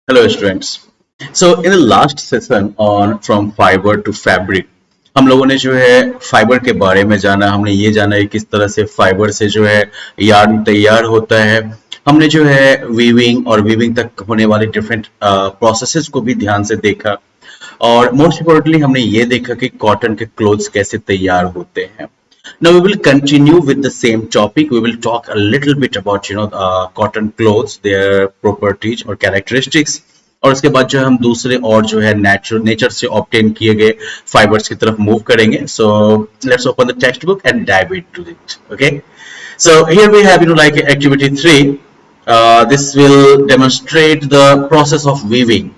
Hello students. So in the last session on from fiber to fabric हम लोगों ने जो है फाइबर के बारे में जाना। हमने ये जाना है किस तरह से फाइबर से जो है यार्न तैयार होता है। हमने जो है वीविंग और वीविंग तक होने वाले डिफरेंट प्रोसेसेस को भी ध्यान से देखा और मोस्ट इम्पोर्टेंटली हमने ये देखा कि कॉटन के क्लोथ्स कैसे तैयार होते हैं। Now we will continue with the same topic. We will talk a little bit about cotton clothes, their properties और characteristics. और उसके बाद जो है हम दूसरे और जो है नेचर से ऑब्टेन किए गए फाइबर्स की तरफ मूव करेंगे. So let's open the textbook and dive into it. Okay. So here we have like activity 3. This will demonstrate the process of weaving.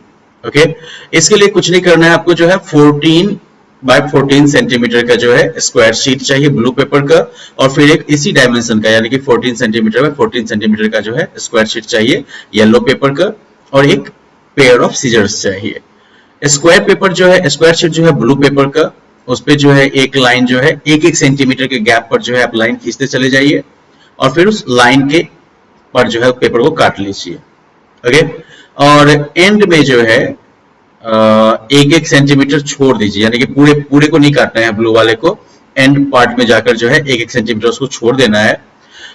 Okay. इसके लिए कुछ नहीं करना है आपको जो है 14 बाय 14 सेंटीमीटर का जो है स्क्वायर शीट चाहिए ब्लू पेपर का और फिर एक इसी डायमेंशन का यानी कि 14 सेंटीमीटर बाय 14 सेंटीमीटर का जो है स्क्वायर शीट चाहिए येलो पेपर का और एक पेयर ऑफ सीजर्स चाहिए। स्क्वायर पेपर जो है स्क्वायर शीट जो है ब्लू पेपर का उस पे जो है एक लाइन जो है एक सेंटीमीटर के गैप पर जो है आप लाइन खींचते चले जाइए और फिर उस लाइन के पर जो है पेपर को काट लीजिए। ओके और एंड में जो है एक सेंटीमीटर छोड़ दीजिए यानी कि पूरे को नहीं काटना है ब्लू वाले को एंड पार्ट में जाकर जो है एक सेंटीमीटर उसको छोड़ देना है।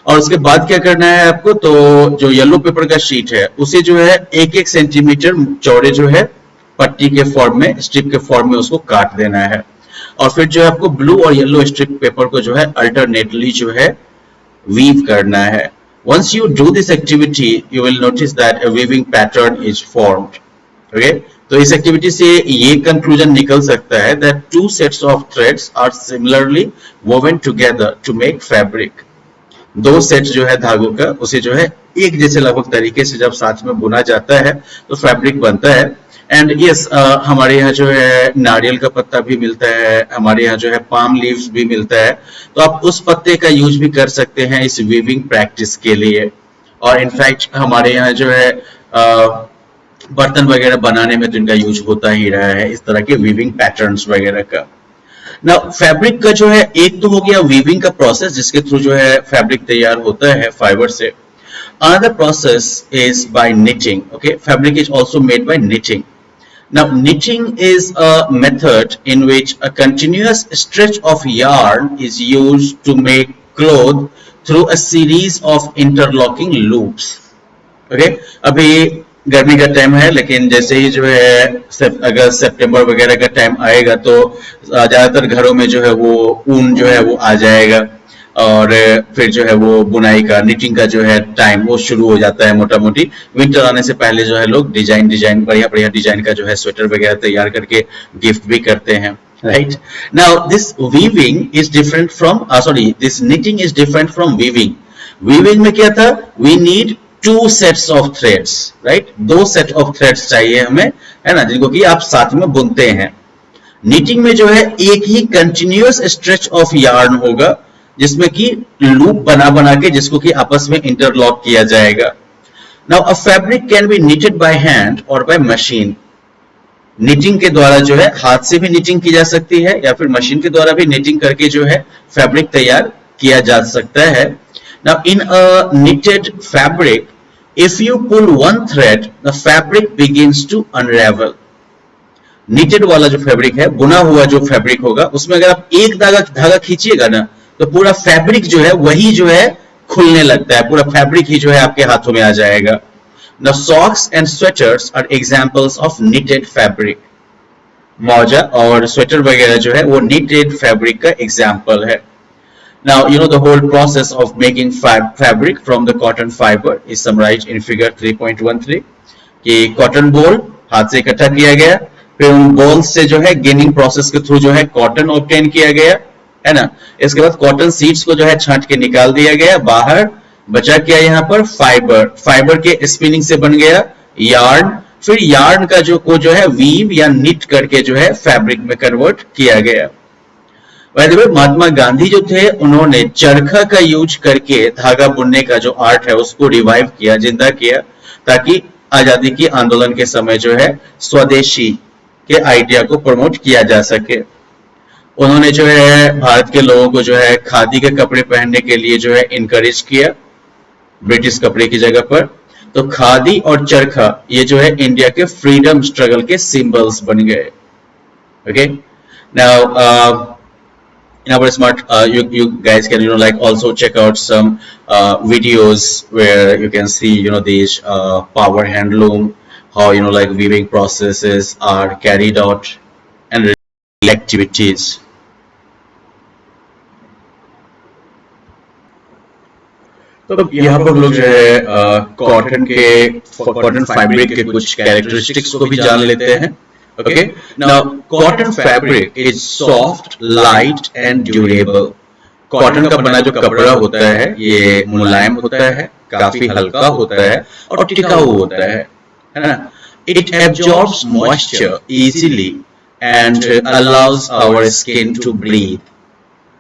और उसके बाद क्या करना है आपको तो जो येलो पेपर का शीट है उसे जो है एक सेंटीमीटर चौड़े जो है पट्टी के फॉर्म में स्ट्रिप के फॉर्म में उसको काट देना है और फिर जो है आपको ब्लू और येलो स्ट्रिप पेपर को जो है अल्टरनेटली जो है वीव करना है। Once you do this activity you will notice that a weaving pattern is formed. Okay? तो इस एक्टिविटी से ये कंक्लूजन निकल सकता है that two sets of threads are similarly woven together to make fabric. दो सेट जो है धागों का उसे जो है एक जैसे लगभग तरीके से जब साथ में बुना जाता है तो फैब्रिक बनता है। एंड यस हमारे यहाँ जो है नारियल का पत्ता भी मिलता है, हमारे यहाँ जो है पाम लीव्स भी मिलता है तो आप उस पत्ते का यूज भी कर सकते हैं इस वीविंग प्रैक्टिस के लिए। और इनफैक्ट हमारे यहाँ जो है बर्तन वगैरह बनाने में तो इनका यूज होता ही रहा है इस तरह के वीविंग पैटर्न्स वगैरह का। ना फैब्रिक का जो है एक तो हो गया वीविंग का प्रोसेस जिसके थ्रू जो है फैब्रिक तैयार होता है फाइबर से। Another process is by knitting. Okay fabric is also made by knitting. Now knitting is a method in which a continuous stretch of yarn is used to make cloth through a series of interlocking loops. Okay? अभी गर्मी का time है लेकिन जैसे ही जो है अगस्त सितंबर वगैरह का टाइम आएगा तो ज्यादातर घरों में जो है वो ऊन जो है वो आ जाएगा और फिर जो है वो बुनाई का निटिंग का जो है टाइम वो शुरू हो जाता है। मोटा मोटी विंटर आने से पहले जो है लोग डिजाइन बढ़िया डिजाइन का जो है स्वेटर वगैरह तैयार करके गिफ्ट भी करते हैं। Right now this weaving is different from this knitting is different from weaving. Weaving में क्या था we need two sets of threads. Right दो सेट ऑफ थ्रेड्स चाहिए हमें है ना जिनको कि आप साथ में बुनते हैं। निटिंग में जो है एक ही कंटिन्यूअस स्ट्रेच ऑफ यार्न होगा जिसमें कि लूप बना के जिसको कि आपस में इंटरलॉक किया जाएगा। Now a fabric can be knitted by hand और बाय मशीन। निटिंग के द्वारा जो है हाथ से भी निटिंग की जा सकती है या फिर मशीन के द्वारा भी निटिंग करके जो है फैब्रिक तैयार किया जा सकता है। Now in a knitted fabric if you pull one thread the fabric begins to unravel. Knitted वाला जो फैब्रिक है बुना हुआ जो फैब्रिक होगा उसमें अगर आप एक धागा खींचिएगा ना तो पूरा फैब्रिक जो है वही जो है खुलने लगता है, पूरा फैब्रिक ही जो है आपके हाथों में आ जाएगा। Now socks and sweaters are examples of knitted fabric. मौजा और स्वेटर वगैरह जो है वो knitted fabric का example है। Now you know the whole process of making fabric from the cotton fiber is summarized in figure 3.13 कि कॉटन बॉल हाथ से इकट्ठा किया गया फिर उन बॉल्स से जो है गेनिंग प्रोसेस के थ्रू जो है कॉटन ऑब्टेन किया गया है ना। इसके बाद कॉटन सीड्स को जो है छांट के निकाल दिया गया बाहर, बचा क्या यहाँ पर फाइबर के स्पिनिंग से बन गया यार्न, फिर यार्न का जो है वीव या निट करके जो है फैब्रिक में कन्वर्ट किया गया। महात्मा गांधी जो थे उन्होंने चरखा का यूज करके धागा बुनने का जो आर्ट है उसको रिवाइव किया, जिंदा किया ताकि आजादी की आंदोलन के समय जो है स्वदेशी के आइडिया को प्रमोट किया जा सके। उन्होंने जो है भारत के लोगों को जो है खादी के कपड़े पहनने के लिए जो है इनकरेज किया ब्रिटिश कपड़े की जगह पर। तो खादी और चरखा ये जो है इंडिया के फ्रीडम स्ट्रगल के सिंबल्स बन गए. Okay, now in our smart you guys can like also check out some videos where you can see these power handloom, how like weaving processes are carried out and activities. तो यहाँ पर लोग जो है cotton fabric के कुछ characteristics को भी जान लेते हैं. Okay, now cotton fabric is soft, light and durable. Cotton का बना जो कपड़ा होता है ये मुलायम होता है, काफी हल्का होता है और टिकाऊ होता है ना. It absorbs moisture easily and allows our skin to breathe.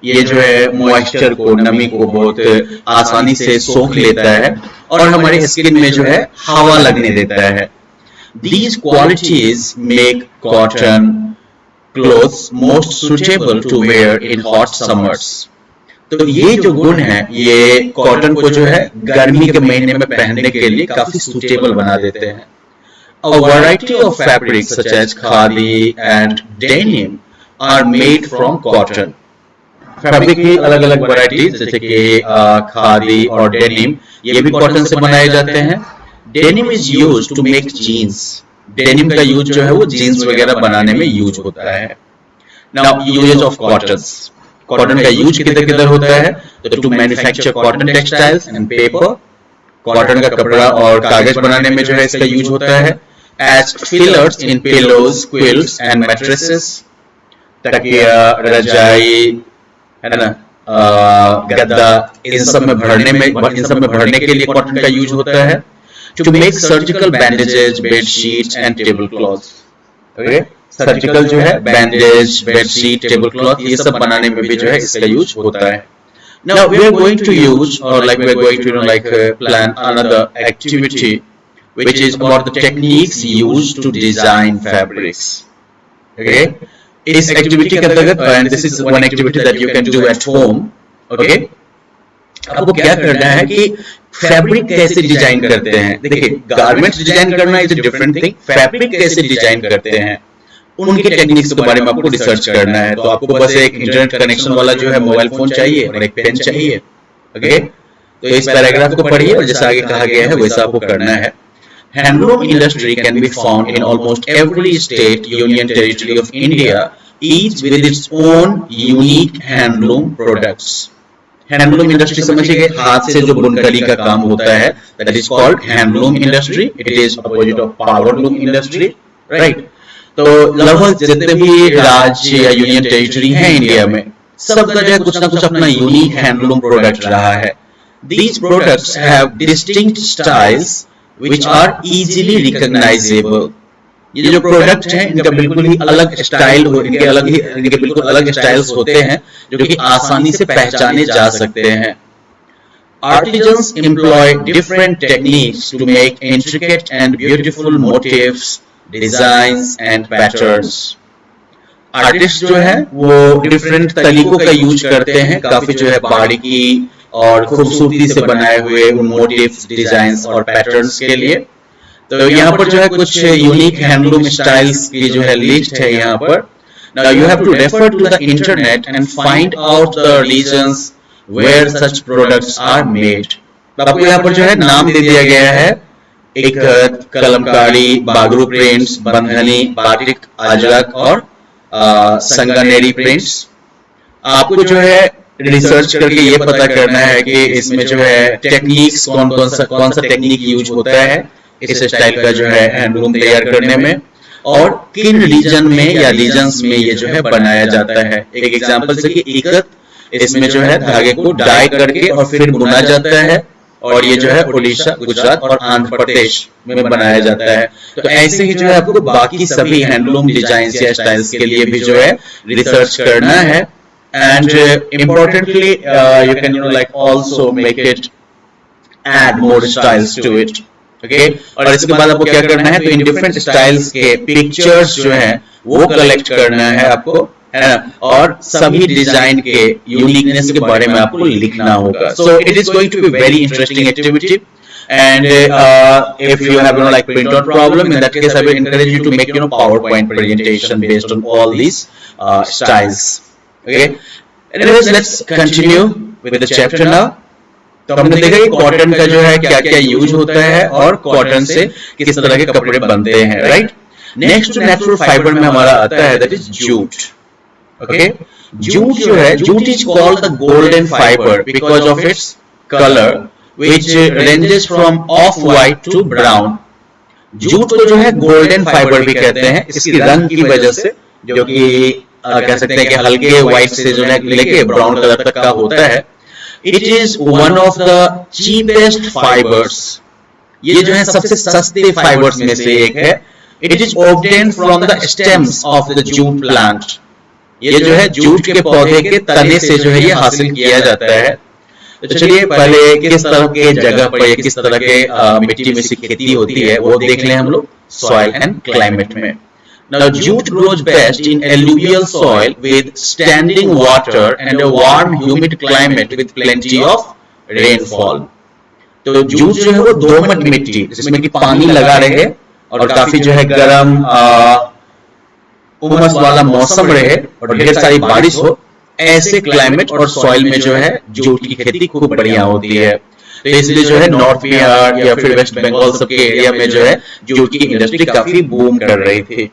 ये जो है मॉइस्चर को, नमी को बहुत आसानी से सोख लेता है और हमारे स्किन में जो है हवा लगने देता है. These qualities make cotton clothes most suitable to wear in hot summers. तो ये जो गुण है ये कॉटन को जो है गर्मी के महीने में पहनने के लिए काफी सुटेबल बना देते हैं. A variety of fabrics such as khadi and denim are made from cotton. Fabric की अलग अलग वैरायटीज जैसे कि खादी और डेनिम ये भी कॉटन से बनाए जाते हैं. Denim is use to make jeans. Denim का यूज जो है वो जीन्स वगैरह बनाने में यूज होता है. Now usages of cotton. Cotton का यूज किधर किधर होता है? तो to manufacture cotton textiles and paper. Cotton का कपड़ा और कागज बनाने में जो है इसका यूज होता है. As fillers in pillows, quilts and mattresses. तकिया, रजाई है ना, गद्दा, इन सब में भरने के लिए कॉटन का यूज होता है. To make surgical bandages, bed sheets and tablecloths. Okay? Surgical जो है बैंडेज, बेडशीट, टेबल क्लॉथ ये सब बनाने में भी जो है इसका यूज होता है. Now we are going to use or like we are going to plan another activity which is about the techniques used to design fabrics. Okay? इस एक्टिविटी के अंतर्गत and this is one activity that you can do at home. Okay? आपको क्या करना है कि fabric कैसे design करते हैं. देखिए गारमेंट्स डिजाइन करना is a different thing. Fabric कैसे डिजाइन करते हैं उनके टेक्निक्स के बारे में आपको रिसर्च करना है. तो आपको बस एक इंटरनेट कनेक्शन वाला जो है मोबाइल फोन चाहिए और एक पेन चाहिए. ओके, तो इस पैराग्राफ को पढ़िए और जैसा आगे कहा गया है वैसा आपको करना है. Handloom industry can be found in almost every state, union territory of India, each with its own unique handloom products. Handloom industry समझिए हाथ से जो बुनकरी का काम होता है that is called handloom industry. It is opposite of powerloom industry. Right, तो लगभग जितने भी राज्य या यूनियन टेरिटरी हैं इंडिया में सबका जो है कुछ ना कुछ अपना यूनिक हैंडलूम प्रोडक्ट रहा है. These products have distinct styles which are easily recognisable. ये जो प्रोडक्ट हैं इनका बिल्कुल ही अलग स्टाइल इनके बिल्कुल अलग स्टाइल्स होते हैं जो कि आसानी से पहचाने जा सकते हैं. Artisans employ different techniques to make intricate and beautiful motifs, designs and patterns. Artist जो है वो डिफरेंट तरीकों का यूज करते हैं काफी जो है बारीकी और खूबसूरती से बनाए हुए उन मोटिव्स, डिजाइन्स और पैटर्न्स के लिए. तो यहाँ पर जो है कुछ यूनिक हैंडलूम स्टाइल्स की जो है लिस्ट है यहाँ पर. Now you have to refer to the internet and find out the regions where such products are made. आपको यहाँ पर जो है नाम दे दिया गया है. एक कलमकारी, बागरू प्रिंट्स, बंधनी, बाटिक, अजरक और संगनेरी प्रिंट्स. आपको जो है रिसर्च करके ये पता करना है कि इसमें जो है टेक्निक्स कौन सा टेक्निक यूज होता है इस स्टाइल का जो है हैंडलूम तैयार करने में और किन रीजन में या रीजन्स में ये जो है बनाया जाता है. एक एग्जांपल से कि इकत, इसमें जो है धागे को डाई करके और फिर बुना जाता है और ये जो है उड़ीसा, गुजरात और आंध्र प्रदेश में बनाया जाता है. तो ऐसे ही जो है आपको बाकी सभी हैंडलूम डिजाइन या स्टाइल्स के लिए भी जो है रिसर्च करना है. And importantly you can also make it add more styles to it. Okay, और इसके बाद आपको क्या करना है तो इन डिफरेंट स्टाइल्स के पिक्चर्स जो है वो कलेक्ट करना है आपको, है ना, और सभी डिजाइन के यूनिकनेस के बारे में आपको लिखना होगा. So it is going to be very interesting activity. And if you have like printout problem, in that case I will encourage you to make PowerPoint presentation based on all these styles. Okay, anyways, let's continue with the chapter now. तो हमने देखा कि cotton का जो है क्या क्या use होता है और कॉटन से किस तरह के कपड़े बनते हैं, राइट। नेक्स्ट नेचुरल फाइबर में हमारा आता है that is jute. Okay, jute जो है, jute is called the golden fibre because of its colour which ranges from off white to brown. Jute को जो है गोल्डन फाइबर भी कहते हैं इसकी रंग की वजह से, जो कि कह सकते हैं कि हल्के व्हाइट से जो है लेके ब्राउन कलर तक का होता है। It is one of the cheapest fibres, ये जो है सबसे सस्ते फाइबर्स में से एक है। It is obtained from the stems of the jute plant, ये जो है जूट के पौधे के तने से जो है ये हासिल किया जाता है। तो चलिए पहले किस तरह के जगह पर या किस तरह के मिट्टी में से खेती होती है वो देख लें हम लोग सॉइल एंड क्लाइमेट में। Now jute grows best in alluvial soil with standing water and a warm humid climate with plenty of rainfall. तो जूट जो है वो दोमट मिट्टी जिसमें कि पानी लगा रहे और काफी जो है गर्म उमस वाला मौसम रहे और ढेर सारी बारिश हो, ऐसे क्लाइमेट और सॉइल में जो है जूट की खेती खूब बढ़िया होती है। तो इसलिए जो है नॉर्थ बिहार या फिर वेस्ट बंगाल सबके एरिया में जो है जूट की इंडस्ट्री काफी बूम कर रही थी।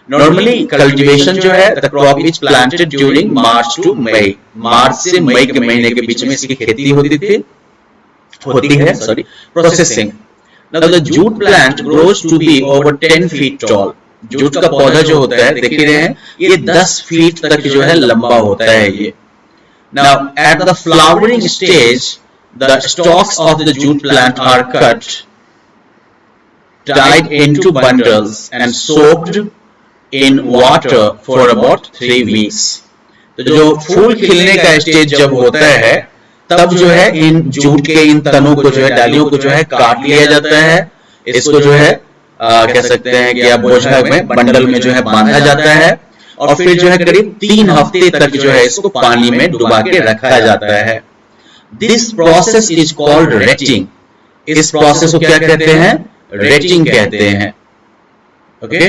नॉर्मली कल्टीवेशन जो है the crop is planted during March to May, मार्च से मई के महीने के बीच में इसकी खेती होती है। Processing, now the jute plant grows to be over 10 feet tall. Jute का पौधा जो होता है देख रहे हैं ये 10 फीट तक जो है लंबा होता है ये। Now at the flowering stage the stalks of the jute plant are cut, tied into bundles and soaked in water for about 3 weeks. तो जो फूल खिलने का स्टेज जब होता है तब जो है इन जूट के इन तनों को जो है डालियों को जो है काट लिया जाता है, इसको जो है कह सकते हैं कि आप बोझा में बंडल में जो है बांधा जाता है और फिर जो है करीब 3 हफ्ते तक जो है इसको पानी में डुबा के रखा जाता है। This process is called rating. इस प्रोसेस को क्या कहते हैं? रेटिंग कहते हैं। ओके,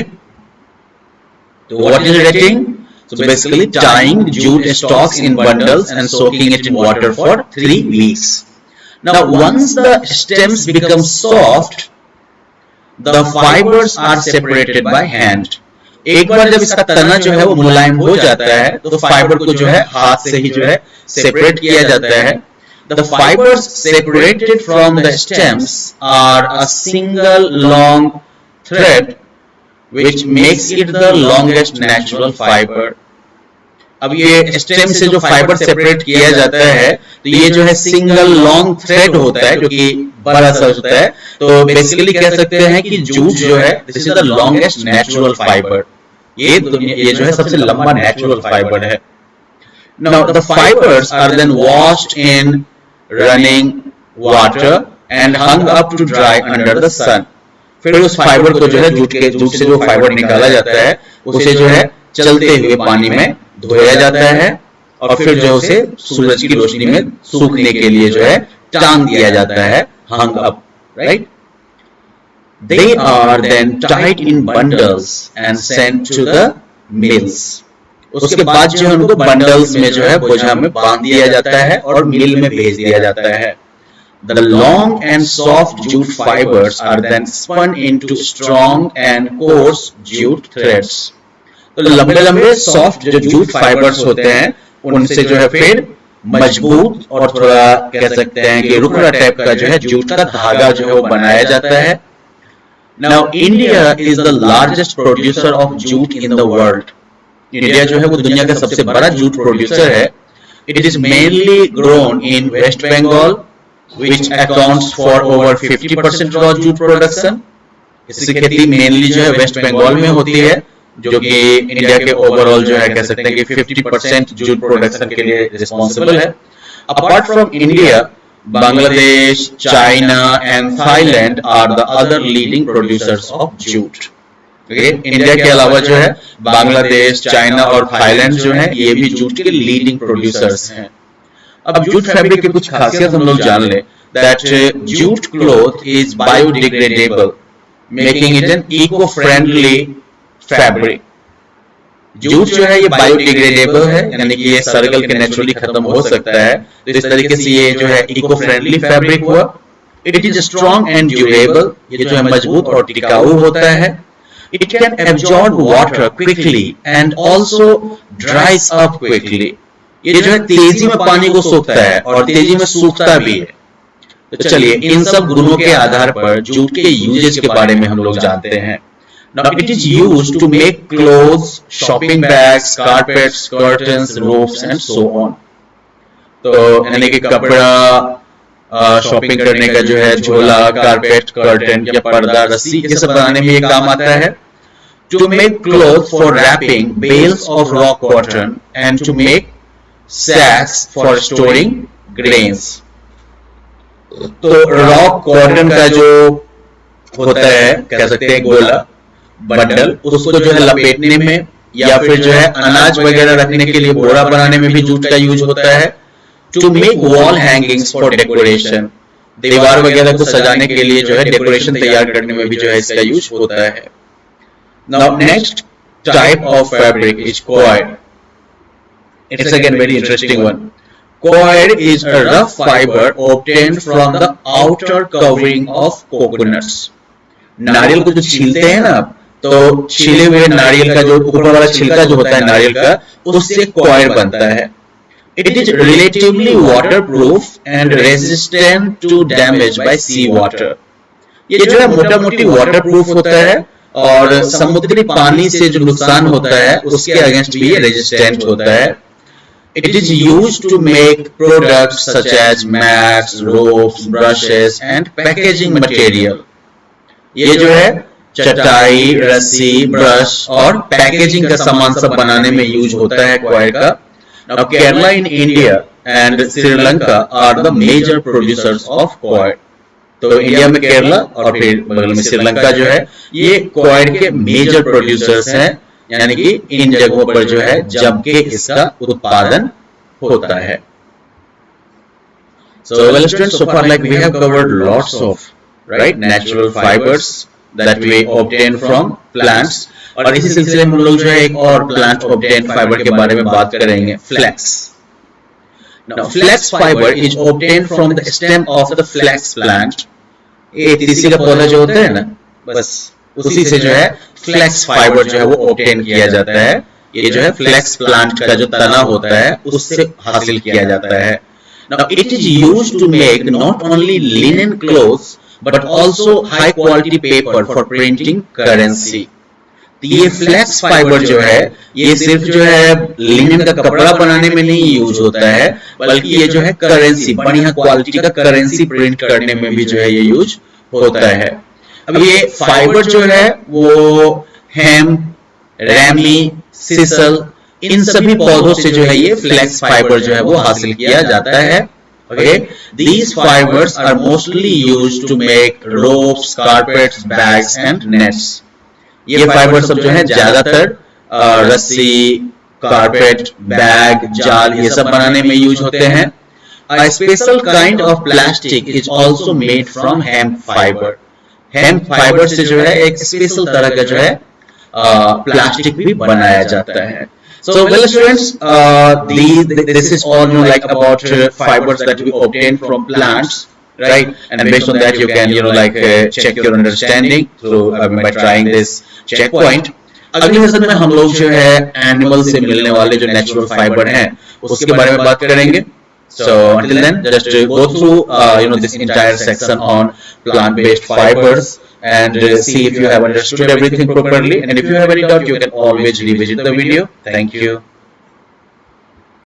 तो what is rating? So basically tying jute stalks in bundles and soaking it in water for 3 weeks. Now once the stems become soft, the fibers are separated by hand. एक बार जब इसका तना जो है वो मुलायम हो जाता है तो फाइबर को जो है हाथ से ही जो है सेपरेट किया जाता है। The fibers separated from the stems are a single long thread which makes it the longest natural fiber. अब ये स्टेम से जो फाइबर सेपरेट किया जाता है तो ये जो है सिंगल लॉन्ग थ्रेड होता है जो कि बड़ा सा होता है। तो बेसिकली कह सकते हैं कि जूट जो है this is the longest natural fibre, ये जो है सबसे लंबा नेचुरल फाइबर है। Now the fibres are then washed in running water and hung up to dry under the sun. फिर उस फाइबर को जो है जूट से जो फाइबर निकाला जाता है उसे जो है चलते हुए पानी में धोया जाता है और फिर जो उसे सूरज की रोशनी में सूखने के लिए जो है टांग दिया जाता है, hung up, right? They are then tied in bundles and sent to the mills. उसके बाद जो है उनको बंडल्स में जो है बोझा में बांध दिया जाता है और मिल में भेज दिया जाता है। The long and soft jute fibers are then spun into strong and coarse jute threads. तो लंबे लंबे सॉफ्ट जो जूट फाइबर्स होते हैं उनसे जो है फिर मजबूत और थोड़ा कह सकते हैं कि रुखड़ा टाइप का जो है जूट का धागा जो है वो बनाया जाता है। Now India is the largest producer of jute in the world. India जो है वो दुनिया का सबसे बड़ा जूट प्रोड्यूसर है। It is mainly grown in West Bengal which accounts for over 50% of jute production. इसकी खेती मेनली जो है वेस्ट बंगाल में होती है जो कि इंडिया के ओवरऑल जो है कह सकते हैं कि 50% जूट प्रोडक्शन के लिए रिस्पॉन्सिबल है। Apart from India, Bangladesh, China and Thailand are the other leading producers of jute. India के अलावा जो है बांग्लादेश, चाइना और थाईलैंड जो है ये भी जूट के लीडिंग प्रोड्यूसर्स हैं। अब जूट फैब्रिक की कुछ खासियत हम लोग जान लें that jute cloth is biodegradable, making it an eco-friendly fabric. Jute जो है ये बायोडिग्रेडेबल है, यानी कि ये सड़गल के नेचुरली खत्म हो सकता है, तो इस तरीके से ये जो है इको फ्रेंडली फैब्रिक हुआ। It is strong and durable, ये जो है मजबूत और टिकाऊ होता है। It can absorb water quickly and also ड्राइज up quickly, ये जो है तेजी में पानी को सोखता है और तेजी में सूखता भी है। तो चलिए इन सब गुणों के आधार पर जूट के यूजेज के बारे में हम लोग जानते हैं। Now it is used to make clothes, shopping bags, carpets, curtains, roofs and so on. तो यानी कि कपड़ा, शॉपिंग करने का जो है झोला, कारपेट, कर्टन या पर्दा, रस्सी, ये सब बनाने में ये काम आता है। To make clothes for wrapping, bales of raw cotton and to make sacks for storing grains. तो रॉ कॉटन का जो होता है, कह सकते हैं गोला, बंडल, उसको जो है लपेटने में या फिर जो है अनाज वगैरह रखने के लिए बोरा बनाने में भी जूट का यूज होता है। To make wall hangings for decoration, दीवार वगैरह को सजाने के लिए जो है डेकोरेशन तैयार करने में भी जो है इसका यूज होता है। Now next type of fabric is coir. It's again very interesting one. Coir is a rough fibre obtained from the outer covering of coconuts. नारियल को जो छीलते हैं ना, तो छीले हुए नारियल का जो ऊपर वाला छिलका जो होता है नारियल का, उससे कॉयड बनता है। It is relatively waterproof and resistant to damage by sea water. ये जो है मोटा मोटी वाटरप्रूफ होता है और समुद्री पानी से जो नुकसान होता है उसके अगेंस्ट भी ये रेजिस्टेंट होता है। It is used to make products such as mats, ropes, brushes and packaging material. ये जो है चटाई, रस्सी, ब्रश और पैकेजिंग का सामान सब बनाने में यूज होता है कॉयड का। Now Kerala in India and Sri Lanka are the major producers of कॉयड। तो इंडिया में केरला और फिर बगल में श्रीलंका जो है ये कॉयड के मेजर प्रोड्यूसर्स हैं, यानी कि इन जगहों पर जो है जम के इसका उत्पादन होता है। So well students, so far like we have covered lots of natural fibers that we obtain from plants, और इसी सिलसिले में हम लोग जो है एक और प्लांट obtained फाइबर के बारे में बात करेंगे, flex. Now flax fiber is obtained from the stem of the flax plant। ये तीसी का पौधा जो होता है ना, बस उसी से जो है फ्लैक्स फाइबर जो है वो obtain किया जाता है। ये जो है फ्लैक्स प्लांट का जो तना होता है उससे हासिल किया जाता है। Now it is used to make not only linen clothes but also high quality paper for printing currency। तो ये फ्लैक्स फाइबर जो है ये सिर्फ जो है लिनन का कपड़ा बनाने में नहीं यूज होता है, बल्कि ये जो है करेंसी, बढ़िया क्वालिटी का करेंसी प्रिंट करने में भी जो है ये यूज होता है। अब ये फाइबर जो है वो हेम्प, रैमी, सिसल, इन सभी पौधों से जो है ये फ्लैक्स फाइबर जो है वो हासिल किया जाता है। Okay, these fibers are mostly used to make ropes, carpets, bags and nets। ये फाइबर सब जो है ज्यादातर रस्सी, कारपेट, बैग, जाल ये सब बनाने में यूज होते हैं। A special kind of plastic is also made from hemp fiber। Hemp fibre से जो है एक स्पेशल तरह का जो है प्लास्टिक भी बनाया जाता है। So well students, this is all like about fibers that we obtain from plants, right? And based on that you can check your understanding through by trying this checkpoint। अगले session में हम लोग जो है एनिमल से मिलने वाले जो नेचुरल फाइबर हैं उसके बारे में बात करेंगे। So until then, just go through this entire section on plant-based fibers and see if you have understood everything properly. And if you have any doubt, you can always revisit the video. Thank you.